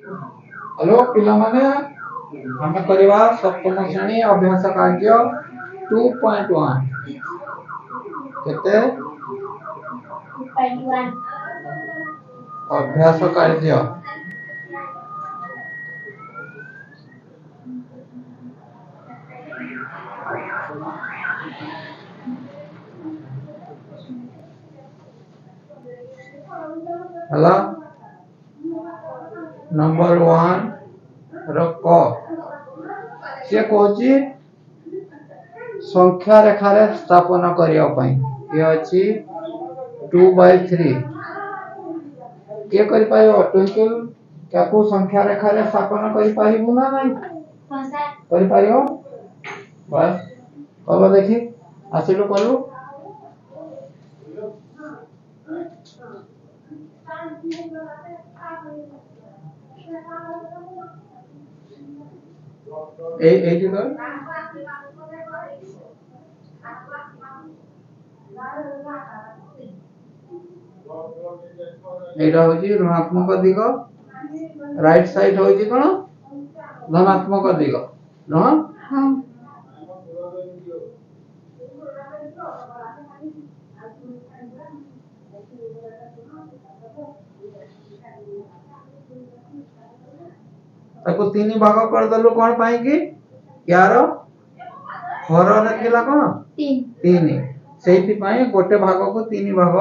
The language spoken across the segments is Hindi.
हेलो पिला माने आमे करबा सप्तम श्रेणी अभ्यास कार्य 2.1 केते 2.1 अभ्यास कार्य हला नंबर 1 रको से कहची संख्या रेखा रे स्थापन करिया पई ये अछि 2/3 के करि पायो ट्विंकल क्या को संख्या रेखा रे स्थापन करि पाइबु ना नहीं करि पारियो बस कब देखी आसिलु करू এইটি কর এইটা হচ্ছে ঋণাত্মক দিগ রাইট সাইড হচ্ছে কোন ধনাত্মক দিগ না हां ताको तीन भाग कर दलु कोन पाई कि यार हर रे थिला कोन 3 सेति पाई गोटे भाग को तीन भाग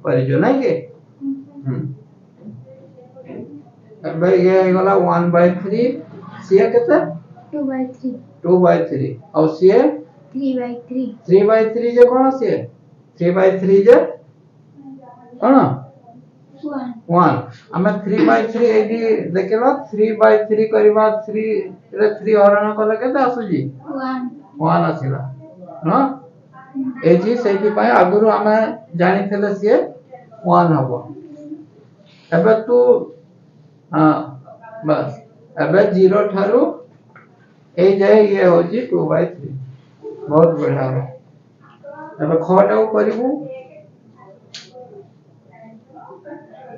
परिजो नै के अब ये गला 1/3 सिया केते 2/3 2/3 और सिए 3/3 3/3 जे कोन सिए 3/3 जे कोन 1 हमें 3/3 एडी देखिबा 3/3 करबा 3 रे 3 हरण कले केते आसुजी 1 आसीला न एजी सेति पय आगुरु हमें जानि थले सिए 1 हबो एबे तू हां बस एबे 0 ठारू ए जाय ये होजी 2/3 बहुत बढ़िया एबे खटाउ करिवु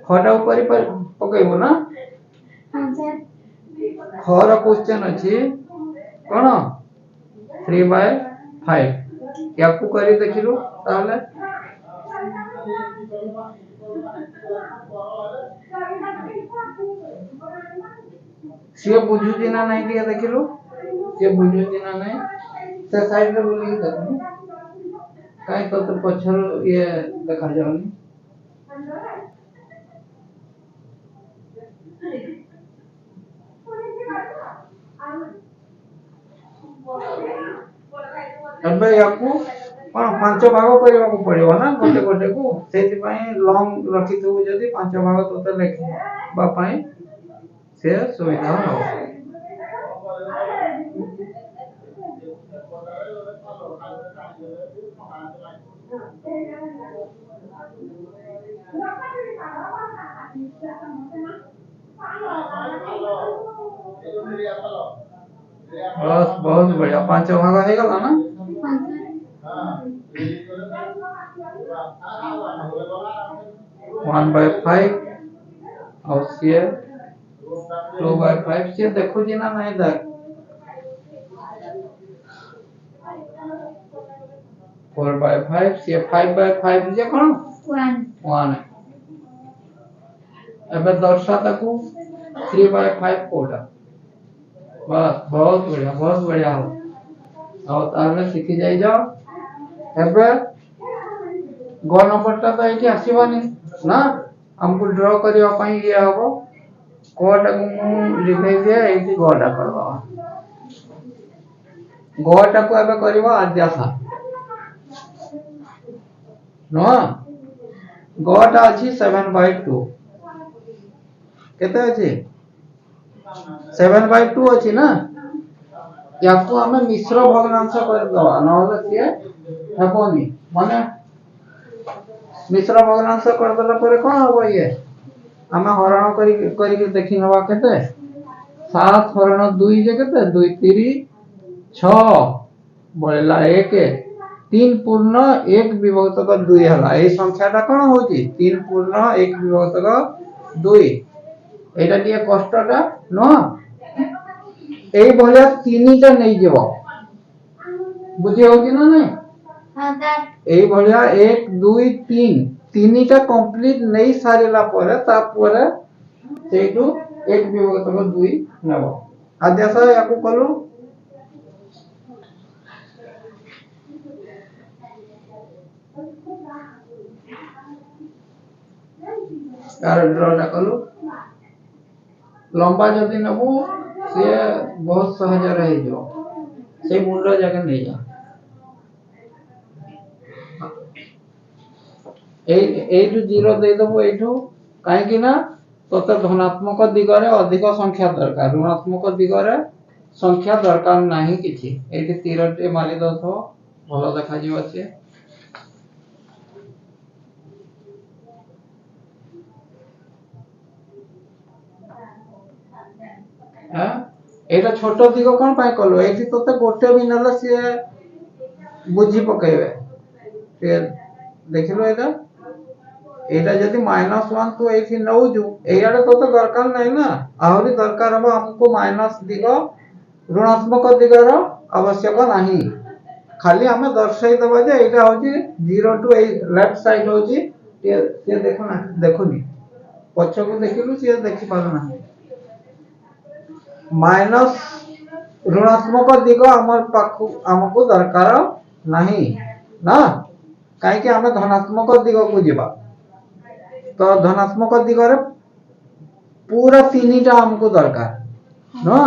खटाउ करि पर पकइबो ना हां सर खर क्वेश्चन अछि कोन 3/5 याकू करी देखिलु ताले से बुझुजी ना नहीं दिया देखिलु से बुझुजी ना नहीं से साइड रे बोली देखु काई तो पछर ये देखा जाउनी अबे याकू कोन पांच भाग करबा को पड़िबो ना गोटे गोटे को सेति पई लॉन्ग रखि थु जदी पांच भाग तोते लेखि बा पई से सुविधा हो बस बहुत बढ़िया पांच भाग है गला ना 1/5 और सी 2/5 से देखो जी ना नहीं देख 4/5 से 5/5 जे कोन 1 एबे दर्शाता को 3/5 कोटा बस बहुत बढ़िया हो और ताले सीखी जाई जाओ एबे गो नंबरटा तो एठी आसीबानी ना हमको ड्रा करिया पई ये हबो कोटा को लिखै दे एठी गोटा करबा गोटा को एबे करबा अध्यासा नो गोटा अछि 7/2 केते अछि 7/2 अछि ना याको हमें मिश्र भग्नांश कर दवा नहले से हेबोनी माने मिश्र भग्नांश कर देला परे कोन हबो ये हमें हरण करी के देखि नवा केते 7 हरण 2 जे केते 2 3 6 बोलेला 1 3 पूर्ण 1 विभक्त 2 हला ए संख्याटा कोन होची 3 पूर्ण 1 विभक्त 2 এইটা দিয়ে কষ্টটা নহ এই ভলিয়া তিনিটা নেই যাব বুঝি হଉଛି না নাই हाँ सर এই ভলিয়া 1 2 3 তিনিটা কমপ্লিট নেই সারিলা পরে তারপরে ସେଇଠୁ 1 ବିଭକ୍ତ 2 ନେବ ଆଦେଶ ୟାକୁ କଲୁ यार ड्रॉटा कलु लंबा जदि नबु से बहुत सहज रही जो से मुंड जगह नहीं जा एठु 0 दे दबो एठु काहे कि ना तोते धनात्मक दिगरे अधिक संख्या दरकार ऋणात्मक दिगरे संख्या दरकार नाही किछि एठी तीरटे मारी दथो भलो देखा जिव अछि एटा छोट दिग कोन पाई कलो एठी तोते गोटे भी नले से बुझी पकेबे से देखिलो एटा एटा जदि -1 तो एठी नउजु एयाडे तोते दरकार नै ना आहुरी दरकार हम हमको माइनस दिग ऋणात्मक दिगर आवश्यक नाही खाली हमें दर्शाई दबा जे एटा होची 0 टू ए लेफ्ट साइड होची ये देखो ना देखोनी पछ को देखिलु से देखि पालो ना माइनस ऋणात्मक दिग हमर पाखु हमको दरकार नाही ना काहे कि हमें धनात्मक दिग को जिबा तो धनात्मक दिगरे पूरा तीनटा हमको दरकार ना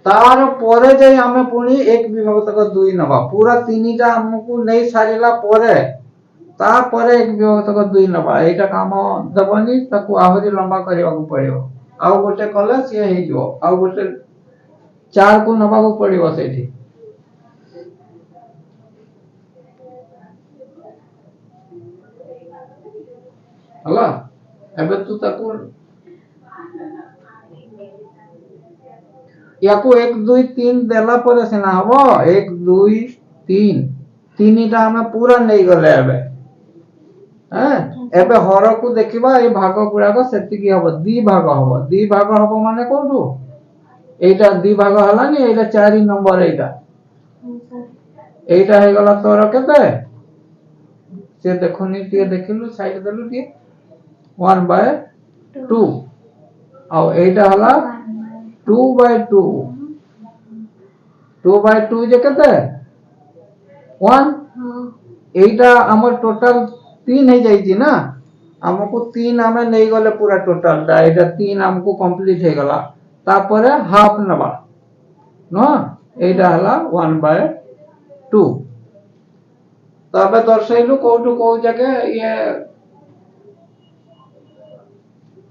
तार परे जे हमें पुनी 1 विभक्त 2 नबा पूरा तीनटा हमको नहीं सारिला परे ता परे 1 विभक्त 2 नबा एटा काम दबनी ताकू आहुरी लंबा करबा को पड़ियो आउ गोटे कले से हे जो आउ गोटे 4 को नबा को पड़ियो सेठी हला एबे तू ताकू याकू 1 2 3 देला परे सिना हबो 1 2 3 तीनटा हमें पूरा नहीं गले एबे हैं एबे हर को देखिबा ए भाग गुडा को सेति की हबो दी भाग हबो माने कोठू एटा दी भाग हला नि एटा 4 नंबर एटा एटा हे गला तोर केते से देखोनी ती देखिलु साइड देलु ती 1/2 आ एटा हला 2/2 2/2 जे केते 1 एटा हमर टोटल 3 हे जाई छी ना हमको 3 हमें नहीं गले पूरा टोटल दा एटा 3 हमको कंप्लीट हे गला तापरे हाफ नबा न एटा हला 1/2 तबे दर्शाइलु कोठू को जगह ये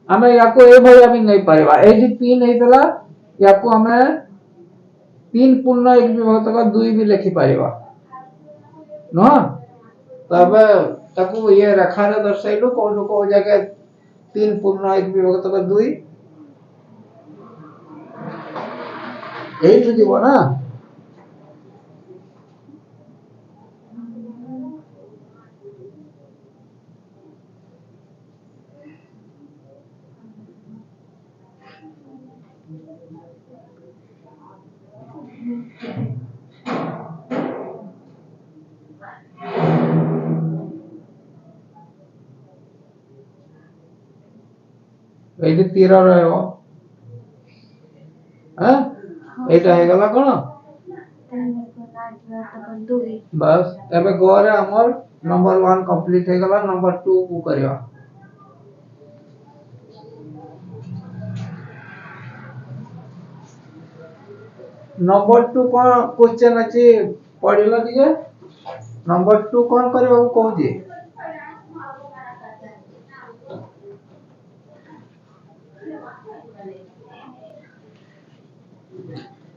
हमें याको ए भई अभी नहीं पारेबा एडी 3 हेतला याको हमें 3 पूर्ण 1 विभक्त 2 भी लिखि पारेबा न तबे ताकू ये रेखा रे दर्शाइलु कोठू को जगह 3 पूर्ण 1 विभक्त 2 एठु दिबो ना एडी 13 रहबो हैं एटा हे गला कोन बस एबे गोरे हमर नंबर 1 कंप्लीट हे गला नंबर 2 को करियो नंबर 2 कोन क्वेश्चन अछि पढिलो दिए नंबर 2 कोन करबा को कहू जी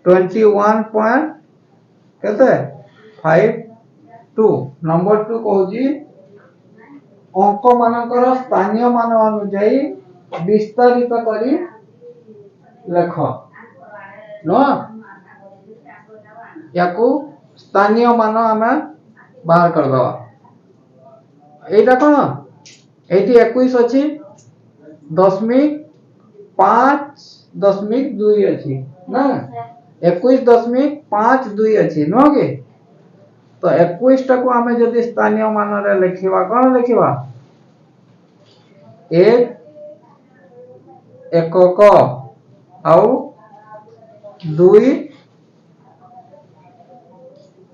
21 पॉइंट केते 52 नंबर 2 कहू जी अंक मानकर स्थानीय मान अनुसार विस्तारित करी लेख न याकू स्थानीय मान हमें बाहर कर दवा एटा कोन এইটি 21 ଅଛି দশমিক 5.2 ଅଛି ନା 21.52 ଅଛି ନୁହଁ କି? ତ 21 ଟାକୁ ଆମେ ଯଦି ସ୍ଥାନୀୟ ମାନରେ ଲେଖିବା କଣ ଲେଖିବା? 1 एकक ଆଉ 2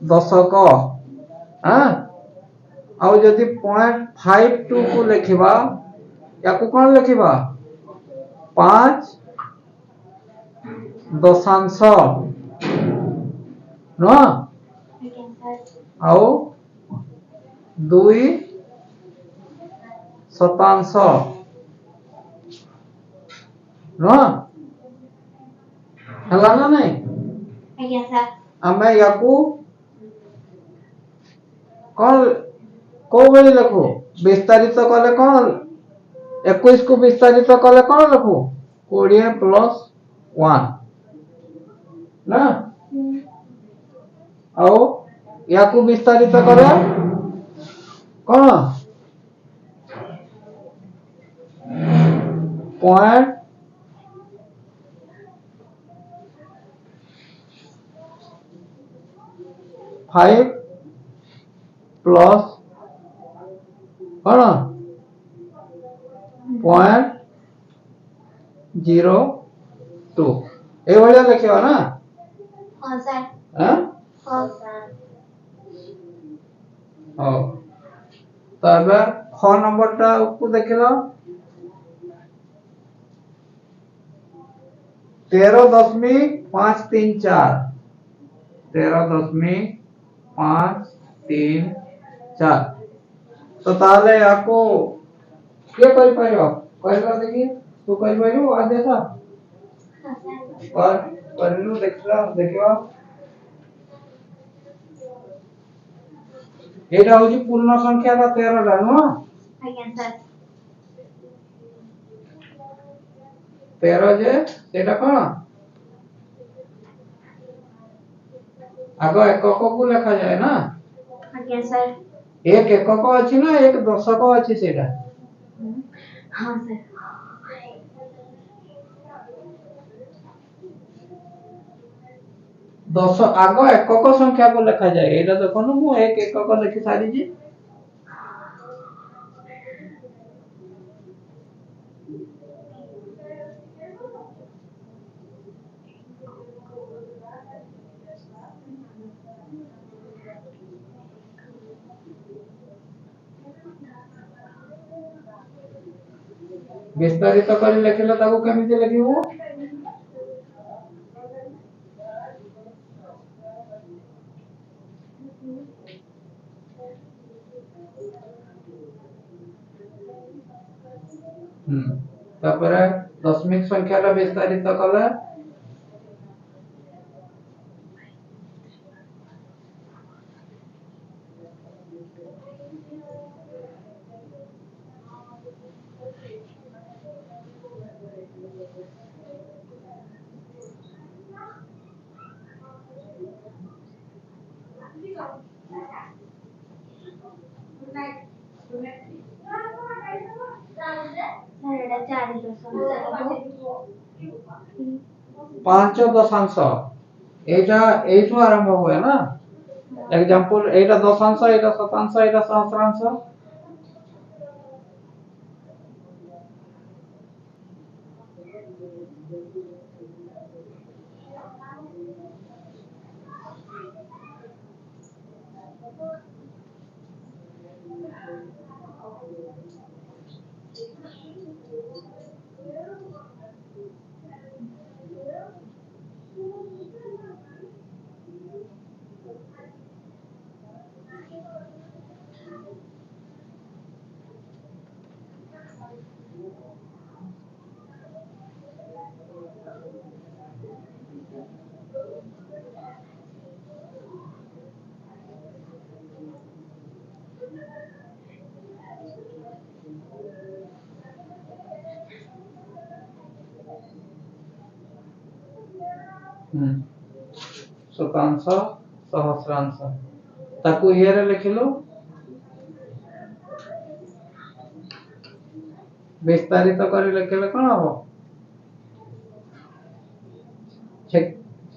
ଦଶକ ଆଉ ଯଦି 0.52 को लिखिबा याकू कौन लिखिबा 5 दशांश न ଆଉ 2 शतांश न हला ना नहीं ଆଜ୍ଞା ସାର୍ ଆମେ याकू कौन को बली लिखो विस्तारित कले कौन 21 को विस्तारित कले कौन लिखो 20 प्लस 1 ना आओ याकू विस्तारित करे कौन पॉइंट 5 प्लस कौन 0.02 ए भलिया लिखियो ना हाँ सर हां हाँ सर हो तब फोन नंबर टा को देखिलो 13.534 13.534 तो ताले आपको क्या कर पाइयो कहला देखी तू कर पाइयो आज देखा हाँ सर और करलू देखला देखियो एटा होची पूर्ण संख्या का 13 टा नो ଆଜ୍ଞା ସାର୍ 13 जे सेटा कोन आगो एकक को लिखा जाए ना ଆଜ୍ଞା ସାର୍ एक एकक अछि ना एक दशक अछि सेटा हाँ सर दश आगो एकक संख्या को लिखा जाए एटा देखो न मु एक एकक लिखि सारी जी विस्तारित कर लिखिले ताको केमिति लिखिबो तापर दशमिक संख्या रा विस्तारित कला सर एटा 4.5 पांच दशांश एटा एठो आरंभ हुए ना एग्जांपल एटा दशांश एटा शतांश एटा सहस्रांश शतांश सहस्रांश ताकू इहे रे लिखिलो विस्तारित कर लिखले कौन हम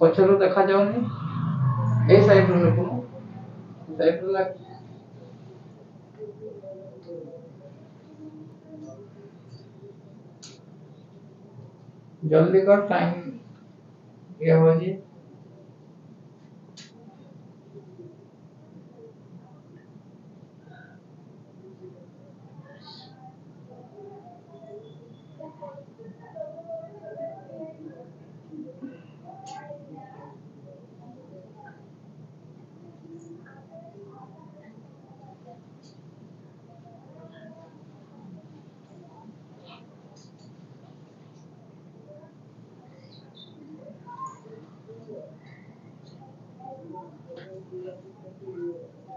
पछरु देखा जाउनी ए साइड रे लिखो साइड रे लाग जल्दी कर टाइम ये हो जी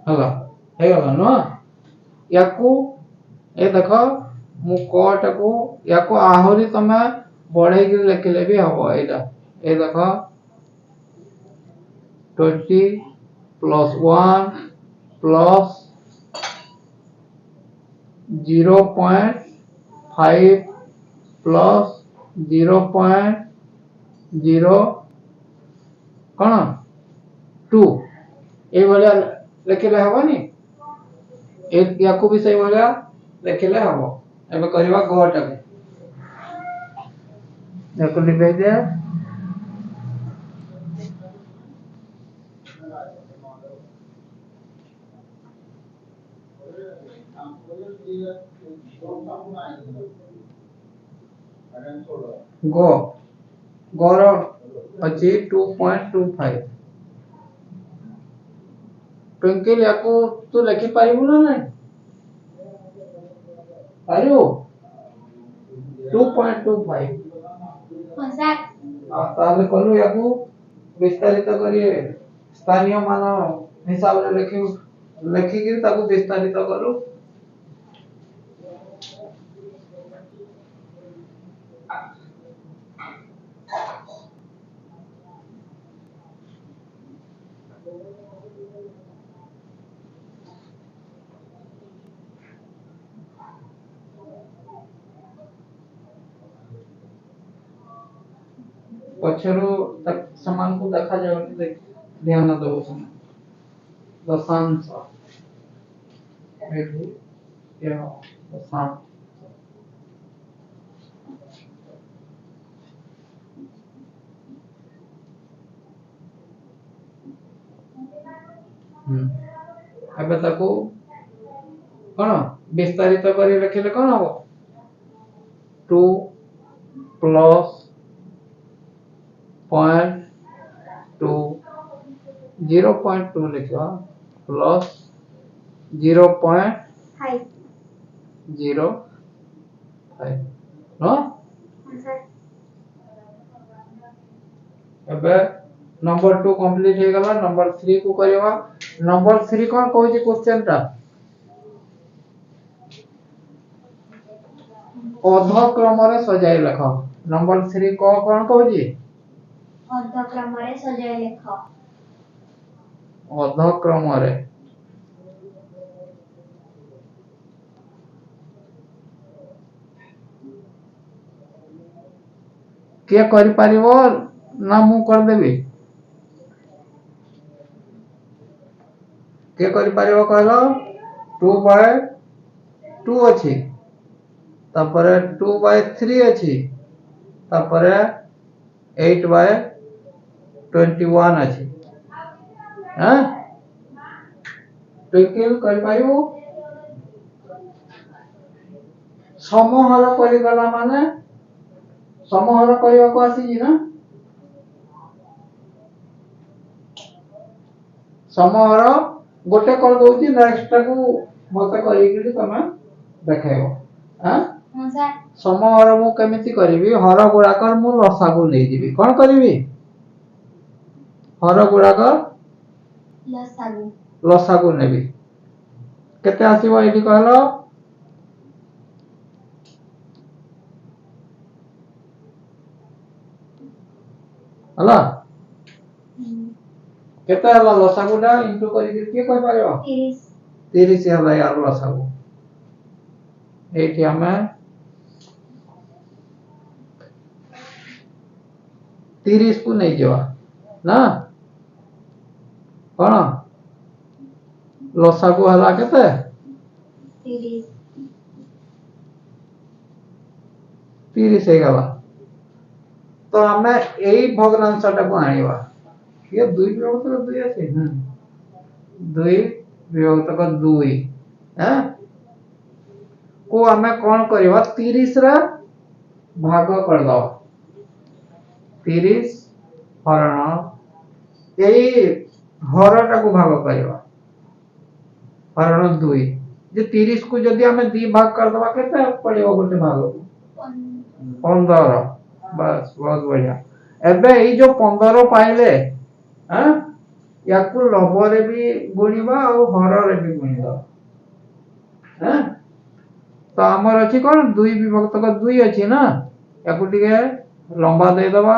हला हे गला न याकू ए देखो मु कोट को याकू आहुरी तमे बढ़ाई के लिखले भी हबो एटा ए देखो 20 plus 1 plus 0.5 plus 0.0 कौन 2 ए भलिया लिखले हबनी ए याकू भी सही भलिया लिखले हबो एबे करबा गोटा के याकू लिख दे गो गोर अछि 2.25 ट्विंकल याकू तू लिखि पारिबु ना नहीं पारिबु 2.25 मजाक ताले कलु याकू विस्तारित करी स्थानीय मान हिसाब रे लिखि कि ताकू विस्तारित करू पछरु तक समान को देखा जाए देख ध्यान दो समय दशांश एठी या दशांश एबे ताको कोन विस्तारित करी रखिले कोन हो 2 plus 0.2 0.2 लिखो प्लस 0.05 नो एबे नंबर 2 कंप्लीट हे गला नंबर 3 को करबा नंबर 3 कोन कहै छै क्वेश्चन ता अध क्रम रे सजाय लिख नंबर 3 को कोन कहै छै अध क्रम रे सजाय लिख अध क्रम रे के करि परिबो ना मु कर देबी के करि परिबो कहलो 2/2 अछि तापरे 2/3 अछि तापरे 8/21 अछि हां ट्विंकल करि पाइबो समूहर करि गला माने समूहर करिवा को आसी जी ना समूहर गोटे कर दोची नेक्स्ट को मते करि कि तमे देखाइबो हां मजाक समूहर मु केमिति करिवि हर गुडा कर मु लसागु नै दिबि कोन करिवि हर गुडा कर लसागु नेबि केते आसीबो एठी कहलो हला केते हला लसागुडा इनटू करि के कोइ पारिबो 30 हला यार लसागु एठी हमें 30 को नहीं जावा ना कौन लसा को हला केते 30 30 हे गला तो हमें एई भग्नांशटा को आनिबा ये दुई विभक्त का दुई আছে दुई विभक्त का दुई हैं को हमें कौन करबा 30 रा भाग कर दो 30 हरण एई हरटा को भाग करबा हरण दुई जे 30 को जदी हमें दी भाग कर दबा केते पड़िबो गोटे भाग 15 बस बहुत बढ़िया एबे ई जो 15 पाइले हैं याकू लबरे भी गुणिबा और हररे भी गुणिबा हैं तो हमर अछि कोन दुई विभक्त का दुई अछि ना याकू टिके लंबा दे दबा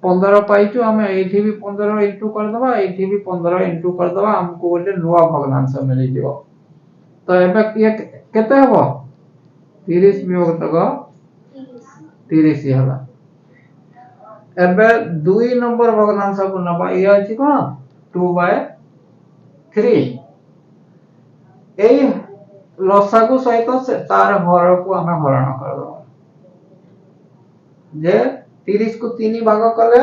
15 पाइछु हमें एठी भी 15 इनटू कर दबा एठी भी 15 इनटू कर दबा हमको गोटे नुवा भग्नांश मिल जिवो तो एबे ये केते हबो 30 विभक्त का 30 ही हला एबे 2 नंबर भग्नांश को नबा ये अछि कोन 2/3 एई लसागु सहित से तार हर को हमें हरण कर दो जे 30 को 3 भाग कले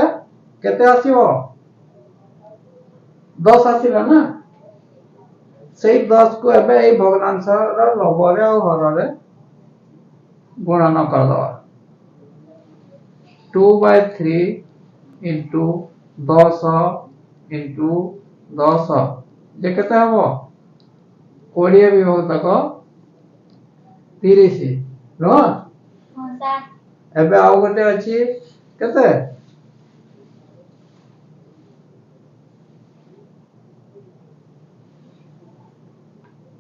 केते आसीबो 10 आसीला ना सेई 10 को एबे एई भग्नांश रा लबरे और हररे गुणन कर दो 2/3 into 10 into 10 जे केते हबो 20 विभक्त को 30 नो हां सर एबे आउ गोटे अछि केते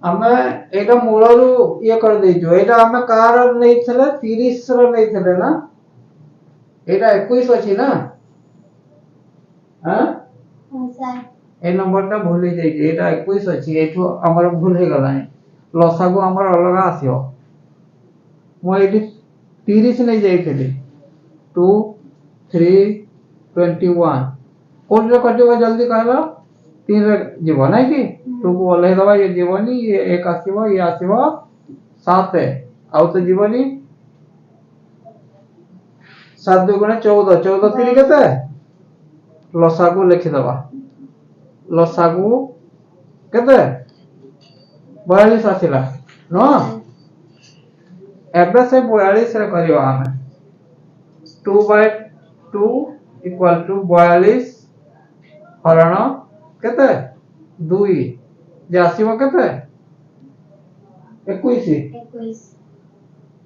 हमें एटा मूलरू ये कर देजो एटा हमें कार नहीं थले 30 रो नहीं थले ना एटा 21 अछि ना हां हां सर ए नंबरटा भूल जाई एटा 21 अछि एठो हमर भूल हे गलानी लसागु हमर अलग आसियो मो एटी 30 नहीं जाइथिली 2 3 21 कोन रे कटिबो जल्दी कहलो 3 रे जीवो नै कि 2 को ओले दबा ये जीवनी ये एक आसीबो ये आसीबो 7 है आउ तो जीवनी 7 2 गुणे 14 14 3 केते लसागु लिखि दबा लसागु केते 42 आसिला नो एबे से 42 रे करियो हमें 2/2 इक्वल टू 42 हरण केते 2 जे आसीबो केते 21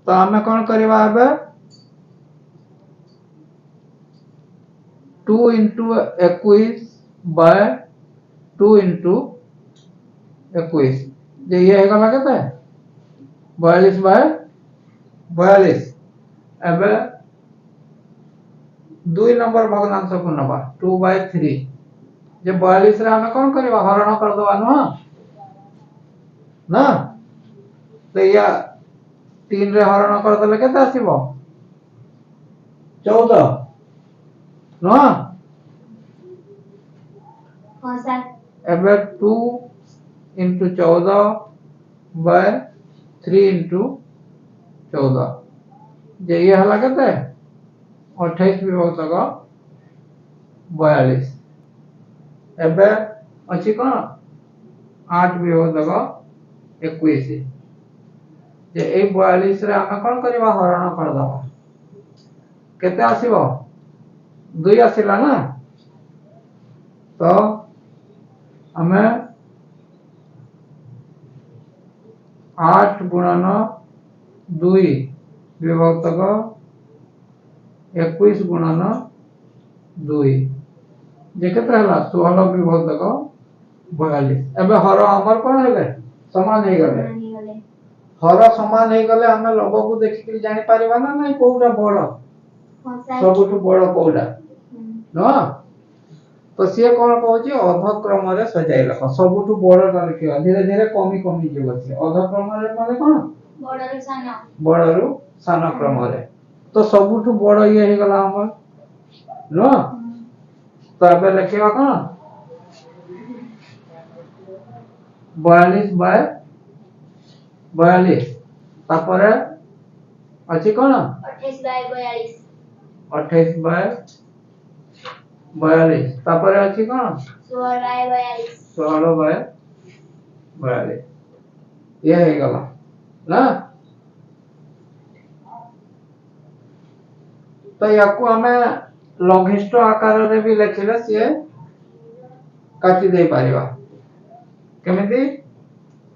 तो हमें कोन करबा एबे 2 into 21 by 2 into 21 जे ये हेगा केते 42 by 42 एबे 2 नंबर भग्नांश को नबा 2/3 जे 42 रे हमें कोन करबा हरण कर दवा न ना तो या 3 रे हरण कर दले केते आसीबो 14 न हां सर एबे 2 into 14 by 3 into 14 जे ये हला केते 28 विभक्त का 42 एबे अछि कोन 8 विभक्त का 21 जे ए 42 रे हम कोन करबा हरण कर दबा केते आसीबो 2 आसीला ना तो हमें 8 गुणन 2 विभक्त का 21 गुणन 2 जे केते हला 16 विभक्त का 42 एबे हर हमर कोन हेले समान हे गले हर समान हे गले हमें लोगो को देखि के जानि परिबा ना नहीं कोउरा बड़ हां सर सबुठु बड़ कोउरा न तो सिए कोन कहउची अधक्रम रे सजाई लख सबुठु बड़टा लिखियो धीरे धीरे कमी कमी जीव छै अधक्रम रे माने कोन बड़रू सानो क्रम रे तो सबुठु बड़ ये हे गला हमर नो तो ଏବେ ଲେଖିବା କଣ 42 ବାय 42 ତାପରେ ଅଛି କଣ 28 बाय 42 28 ବାय 42 ତାପରେ ଅଛି କଣ 16 बाय 42 16 ବାय 42 ये ହେଇଗଲା ନା ତ ୟାକୁ ଆମେ ଲଘିଷ୍ଠ ଆକାରରେ ବି ଲେଖିଲେ ସିଏ କାଟି ଦେଇ ପାରିବା କେମିତି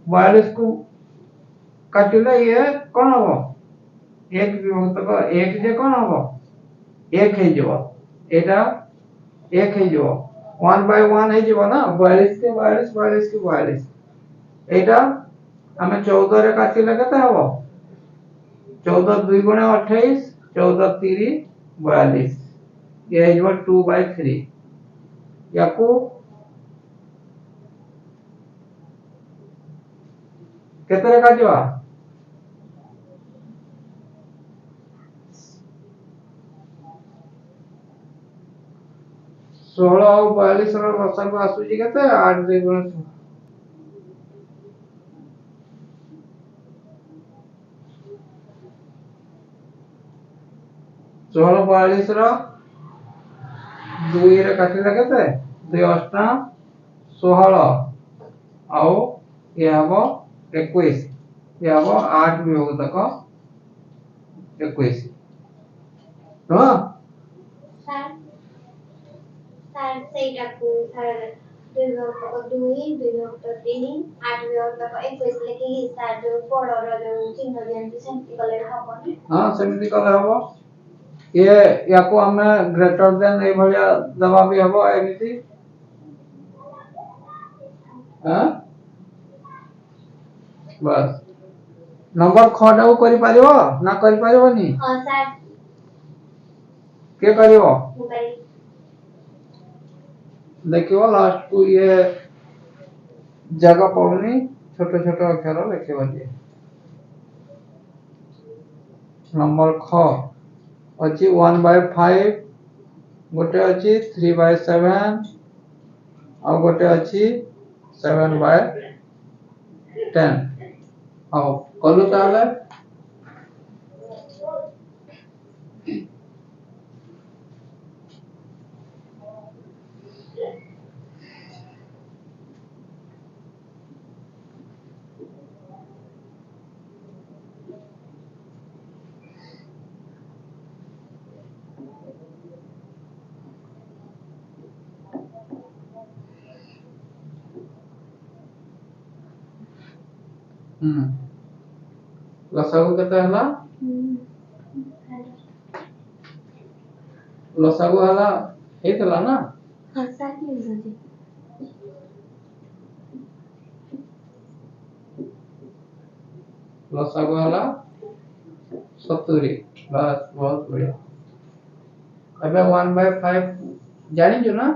42 को काटिले ये कौन हबो एक विभक्तक एक जे कौन हबो एक हे जबो एटा एक हे जबो 1 बाय 1 हे जबो ना 42 के 42 42 के 42 एटा हमें 14 रे काटिले केते हबो 14 2 गुणे 28 14 3 42 ये हे जबो 2 बाय 3 याको केते रे काटिबा 16 और 42 ର ଲସାଗୁ ଆସୁଛି କେତେ 8 2 ଗୁଣ 16 42 ର 2 ରେ କାଟିଲେ କେତେ 2 ଅଷ୍ଟା 16 ଆଉ ଇଏ ହବ 21 ଇଏ ହବ 8 ବିଭକ୍ତକ 21 ହଁ ସାର୍ ସାର୍ ସେଇଟାକୁ ସାର୍ 2 ବିଭକ୍ତକ 2 2 ବିଭକ୍ତ 3 8 ବିଭକ୍ତକ 21 ଲେଖିକି ସାର୍ ଯୋଉ ପଡର ଯୋଉ ଚିହ୍ନ ଦିଅନ୍ତି ସେମିତି କଲେ ହବନି ହଁ ସେମିତି କଲେ ହବ ये याको हमें ग्रेटर देन ए भलिया दबा भी हबो एमिति हां बस नंबर खटाऊ करि पारिबो ना करि पारिबोनी हां सर के करिवो मोबाइल देखियो लास्ट को ये जगह पवनी छोटे छोटे अक्षर लिखिबो जे नंबर ख अछि 1 बाय 5 गोटे अछि 3 बाय 7 और गोटे अछि 7 बाय 10 आओ कलु ताले लसागु केते हला लसागु हला हेतला ना हां सर की होजी लसागु हला 70 बस बहुत बढ़िया अबे 1 बाय 5 जानि जो ना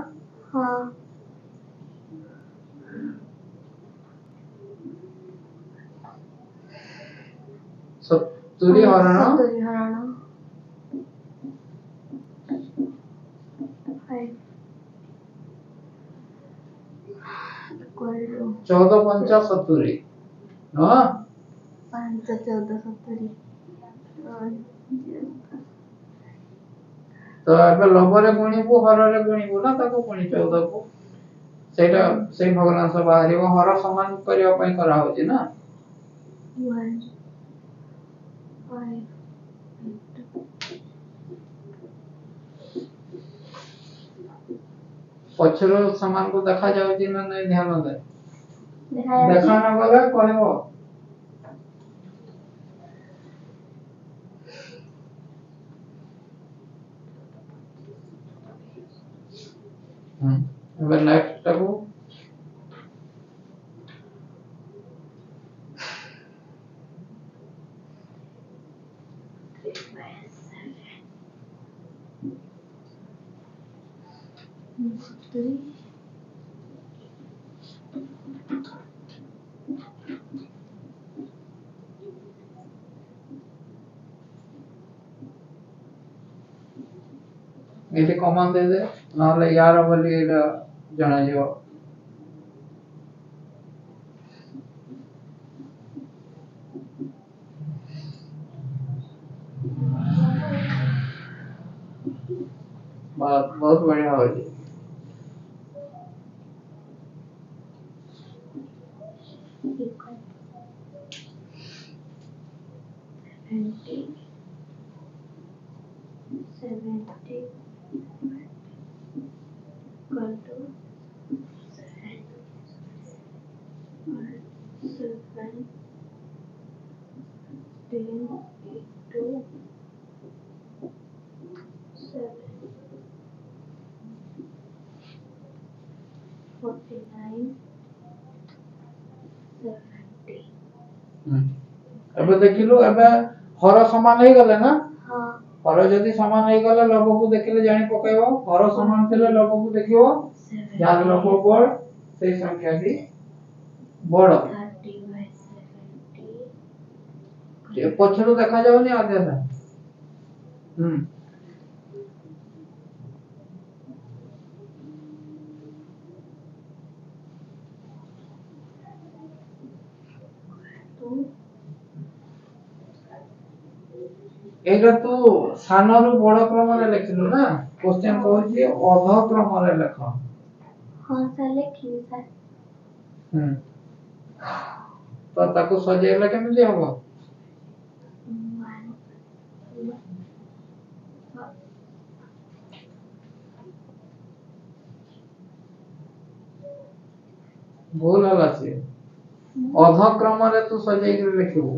हां 70 हरण 70 हरण 5 इक्वल 14 पंचा 70 हां 5 14 70 तो एबे लबरे गुणिबु हररे गुणिबु ना ताको गुणि 14 को सेटा सेम भग्नांश बाहरिबो हर समान करिया पई करा होची ना 1 5 पछरो समान को देखा जाउची ना नहीं ध्यान दे देखा देखा ना गले कहबो एबे नेक्स्ट टाको ଏଠି କମାନ୍ ଦେଇଦେ ନହେଲେ ୟାର ବୋଲି ଏଇଟା ଜଣାଯିବ। बहुत बढ़िया हो जी। ଏବେ ଦେଖିଲୁ ଏବେ ହର ସମାନ ହେଇଗଲେ ନା हर जदि समान हो गले लघु को देखिले जानि पकाइबो हर समान थिले लघु को देखिबो यार लघु बड़ से संख्या की बड़ 30/70 ये पछरो देखा जाउनी आगे ना एटा तू सानरु बड़ क्रम रे लिखिलु ना क्वेश्चन कहूची अध क्रम रे लिख हां सर लिखिली सर तो ताको सजेइला केमिति हबो भूल होला से अध क्रम रे तू सजेइ के लिखिबो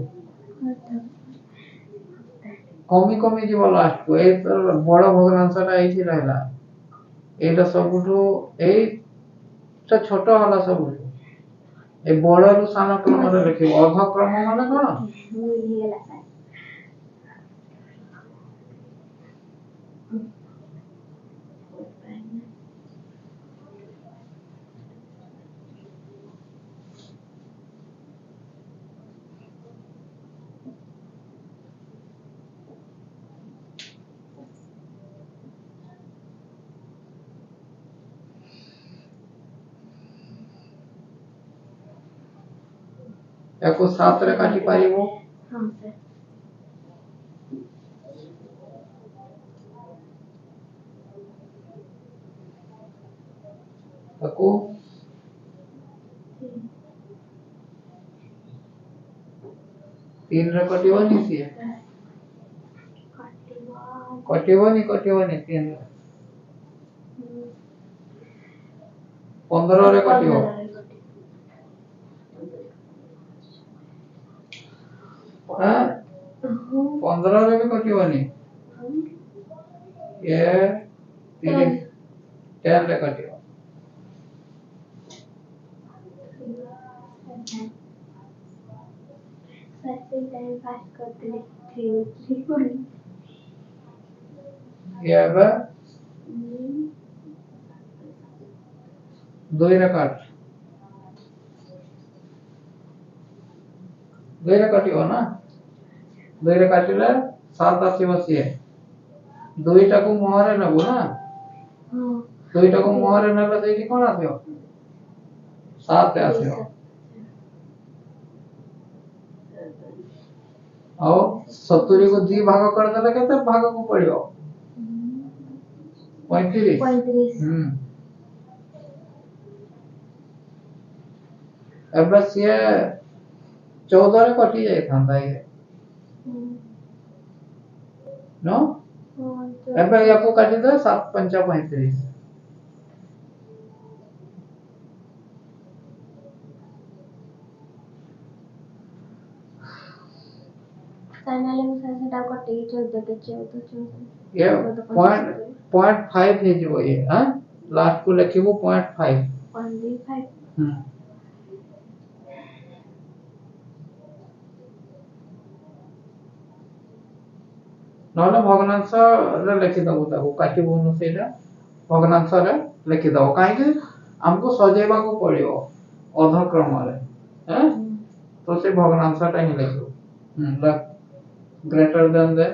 कमी कमी जीव लास्ट को ए बड़ भग्नांशटा एठी रहला एटा सबुठो ए तो छोट होला सबुठो ए बड़ रु सान क्रम रे लिखिबो अध क्रम माने कोन भूल गेला सर एको 7 रे काटी पारिबो हां सर एको 3 रे कटिबो नि से कटिबो नि 3 रे 15 रे कटिबो 15 रे भी कटिबो नि ये 3 10 रे कटिबो सर टाइम पास करते थे ये अब 2 रे काट 2 रे कटिबो ना 2 रे काटिले 7 आसीबो से 2 टा को मोहरे नबो ना हां 2 टा को मोहरे नबे सेठी कोन आसीबो 7 आसीबो आओ 70 को 2 भाग कर देले केते भाग को पड़ियो 35 एबे से 14 रे कटि जाय थांता ये नो एबे याको काटि दे 7 5 35 फाइनली मुझे सेटा कटि 14 के 14 ये पॉइंट 5 हे जो ये हां लास्ट को लिखिबो 0.5 0.5 नहले भग्नांश रे लिखि दबो ताको काटिबो न सेटा भग्नांश रे लिखि दबो काहे कि हमको सजेबा को पड़ियो अध क्रम रे हैं तो से भग्नांशटा ही लिखो ल ग्रेटर देन दे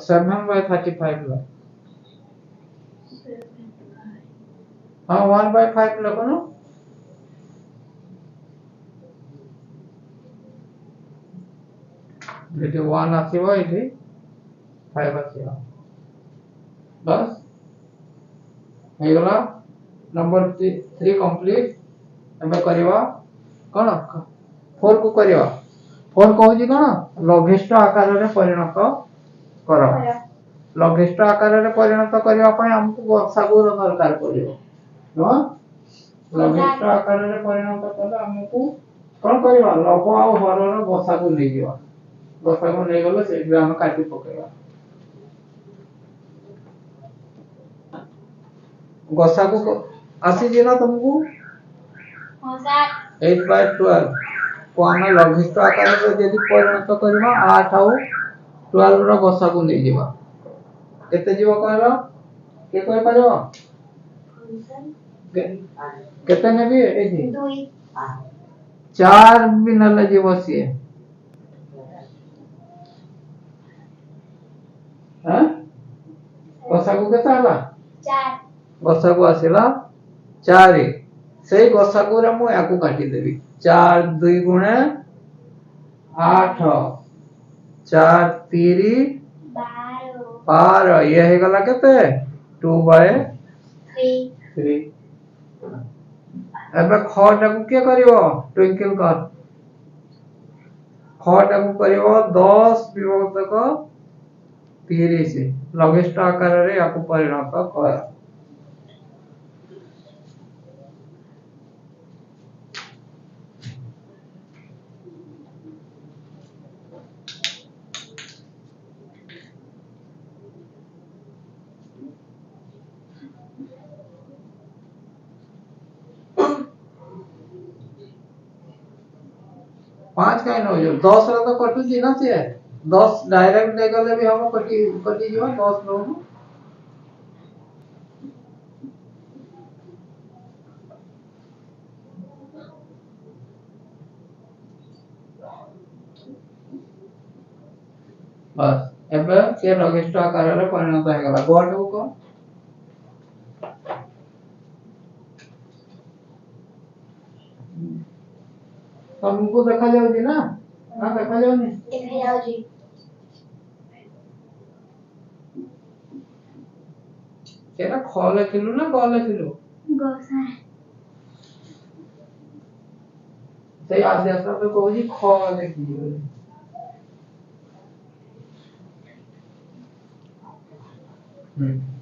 7/35 लो हाँ 1/5 लो कौन ये 1 आसीबो ये 5 आसीबो बस हे गला नंबर 3 कंप्लीट एबे करबा कोन 4 को करबा 4 कहूची कोन लघिष्ठ आकार रे परिणत कर लघिष्ठ आकार रे परिणत करबा पय हमकु गसागु रो दरकार पड़िबो न लघिष्ठ आकार रे परिणत कले हमकु कोन करबा लघु आ हर रो गसागु नै जिवा गसागु नै गले से हम काटी पकेबा गसागु को आसी जिना तुमको हां सर 8/12 को आमे लघिष्ठ आकार रे यदि परिणत करबा 8 आउ 12 रो गसागु नै जिवा केते जीव कहलो के कहि पारो केते नेबी एथि 2 4 भी नले जीव सिए हां गसागु केते हला 4 गसागु आसिला 4 सेई गसागु रे मु याकू काटी देबी 4 2 गुणे 8 4 3 12 ये हे गला केते 2/3 एबे खटा को के करिवो ट्विंकल कर खटा को करिवो 10 विभक्त को 30 लघिष्ठ आकार रे याकू परिणत कर 5 काहे न हो जो 10 रो तो कटु जी ना से 10 डायरेक्ट ले गले भी हम कटी कटी जीवा 10 रो बस एबे के लघिष्ठ आकार रे परिणत हे गला गोड को तुमको देखा जाउजी ना ना देखा जाउनी देखा जाउजी केरा खले थिलु ना गले थिलु गोसा से आसे आसे तो कहूजी खले थिलु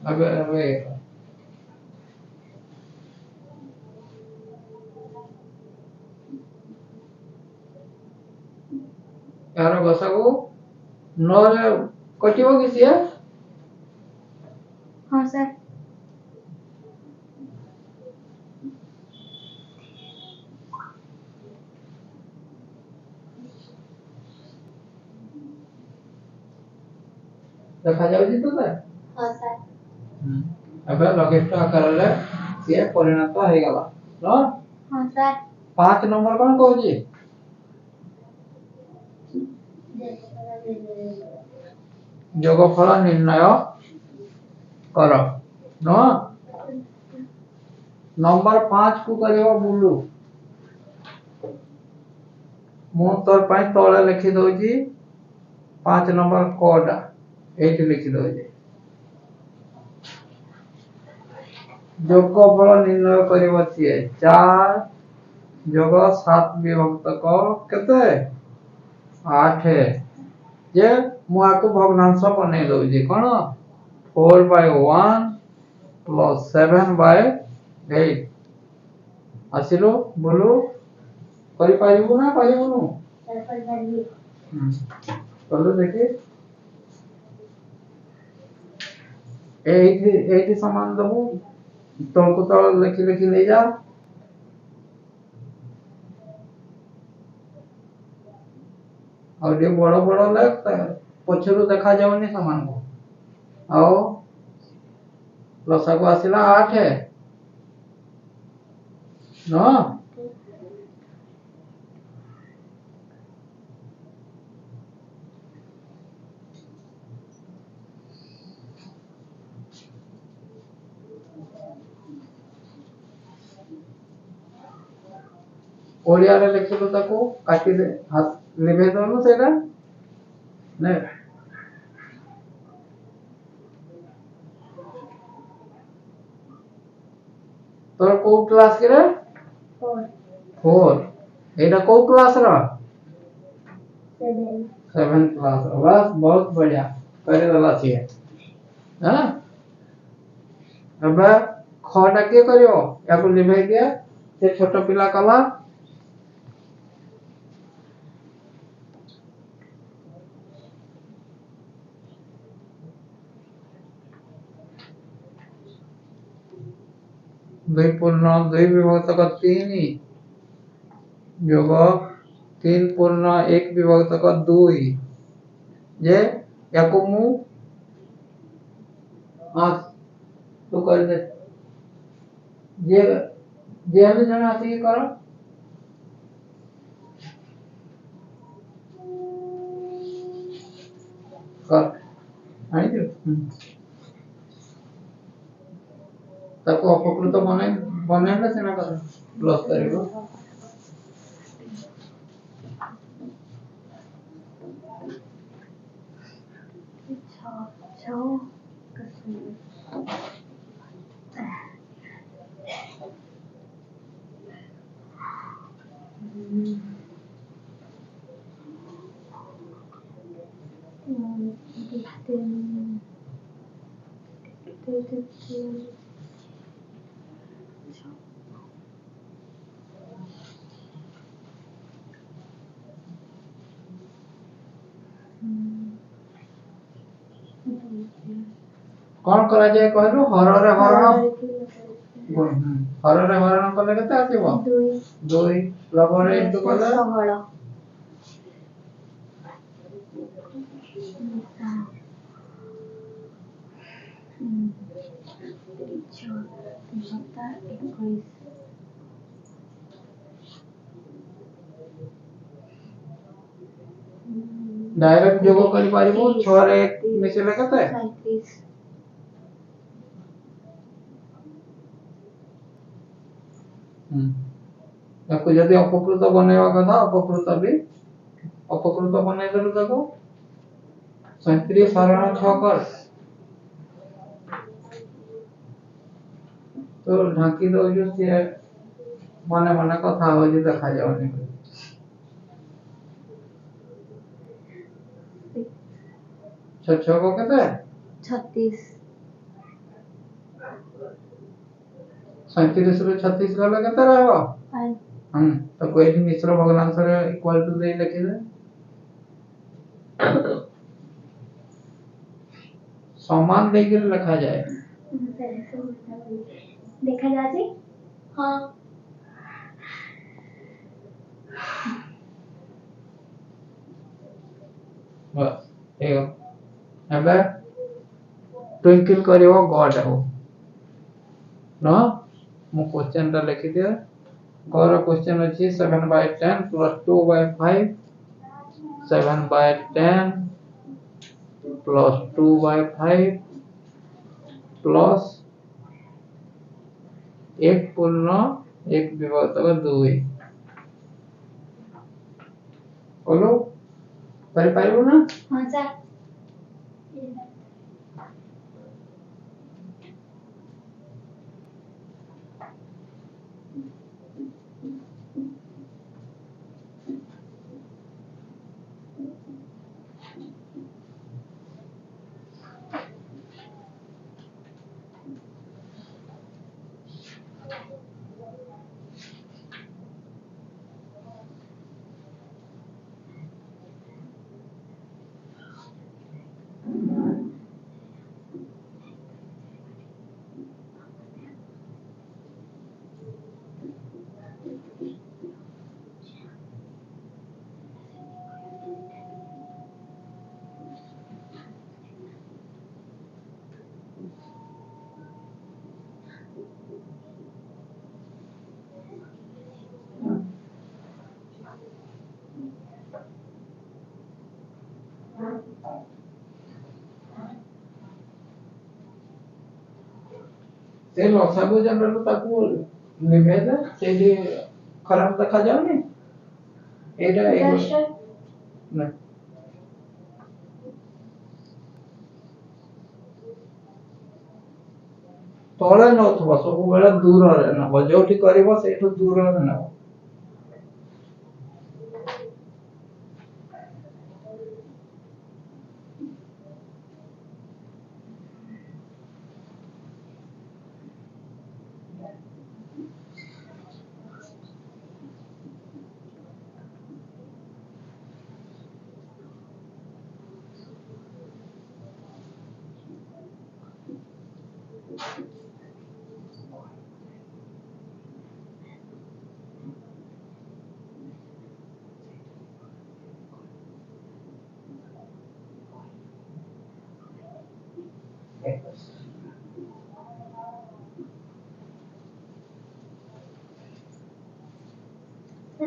अबे यार गसागु नरे कटिबो किसिया हां सर देखा जाउजी तो हां सर एबे लघिष्ठ आकार रे से परिणत हे गला न हां सर 5 नंबर कोन कहूजी जोगफल निर्णय कर न नंबर 5 को करियो बुलु मु तोर पय तळे लिखि दोजी 5 नंबर कोड एठी लिखि दोजी जोगफल निर्णय करिवो छिए 4 जोग 7 विभक्त क केते 8 जे मु आको भग्नांश बनै दोजी कोन 4/1 plus 7/8 आसिलो बोलो करि पाइबो ना पाइबो सर पर जाइए चलो देखिए एठी समान दबो तुमको तो लिखि लिखि ले जा और ये बड़ा बड़ा लगता है पछरु देखा जावनी समान को आओ लसागु आसिला 8 है न ओडिया लिखिलु ताको काटी दे हाथ लिभे दनु सेटा ने तोर को क्लास के रे 4 4 एटा को क्लास रा 7 7 क्लास बस बहुत बढ़िया करे वाला छी है अब खटा के करियो याको लिभे के से छोट पिला कला दुई पूर्ण दुई विभक्त का 3 योग 3 पूर्ण 1 विभक्त का 2 जे याको मु आज तो कर दे जे जे हम जण आती करो कर आई जो ताको अपकृत बने सिना कर प्लस करिवो कौन करा जाए कहलु हररे हरण हररे हरण कले केते आसीबो 2 लबरे इनटू कले 16 डायरेक्ट जोग करि पारिबो 6 रे 1 मिसिले केते 37 ताको यदि अपकृत बनेवा कथा अपकृत भी अपकृत बने देलु ताको 37 हरण 6 कर तो ढाकी दो जो से माने माने कथा हो जे देखा जावनी छह को केते 36 37 ରୁ 36 गले केते रहबो तो कोई भी मिश्र भग्नांश रे इक्वल टू दे लिखि दे समान देके लिखा जाए देखा जाए हां बस एगो एबे ट्विंकल करियो गॉड हो न मु क्वेश्चन ता लिखि दिया गौर क्वेश्चन अछि 7/10 + 2/5 7/10 + 2/5 प्लस 1 पूर्ण 1 विभक्त 2 बोलो कर पाइबो ना हां सर से लसागु जनरल ताकू लिभे दे से ଖରାପ ଦେଖାଯାଉନି ଏଇଟା ଦଶ ନା ତଳେ ନଉଥିବ ସବୁବେଳେ ଦୂରରେ ନବ ଯୋଉଠି କରିବ ସେଇଠୁ ଦୂରରେ ନବ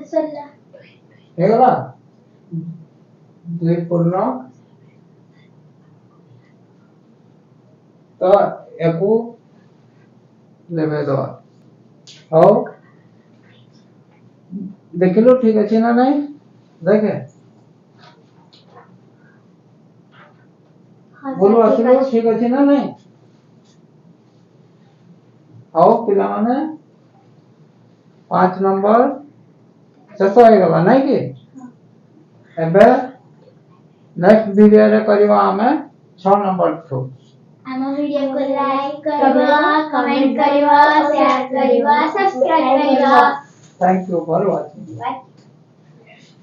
ସରିଲା ହେଇଗଲା ଦୁଇ ପୂର୍ଣ୍ଣ ତ ୟାକୁ ଲେବେ ଦବା ହଉ ଦେଖିଲୁ ଠିକ ଅଛି ନା ନାଇଁ ଦେଖେ बोलो ଆସିବ ଠିକ ଅଛି ନା ନାଇଁ ହଉ ପିଲାମାନେ 5 ନମ୍ବର ଶେଷ ହେଇଗଲା ନାଇଁ କି ଏବେ ନେକ୍ସଟ ଭିଡିଓରେ କରିବା ଆମେ 6 ନମ୍ବର ଠୁ ଆମ ଭିडिଓକୁ ଲାଇକ୍ କରିବା କमेंट କରିବା शेयर କରିବା सब्सक्राइब କରିବା थैंक यू फॉर वाचिंग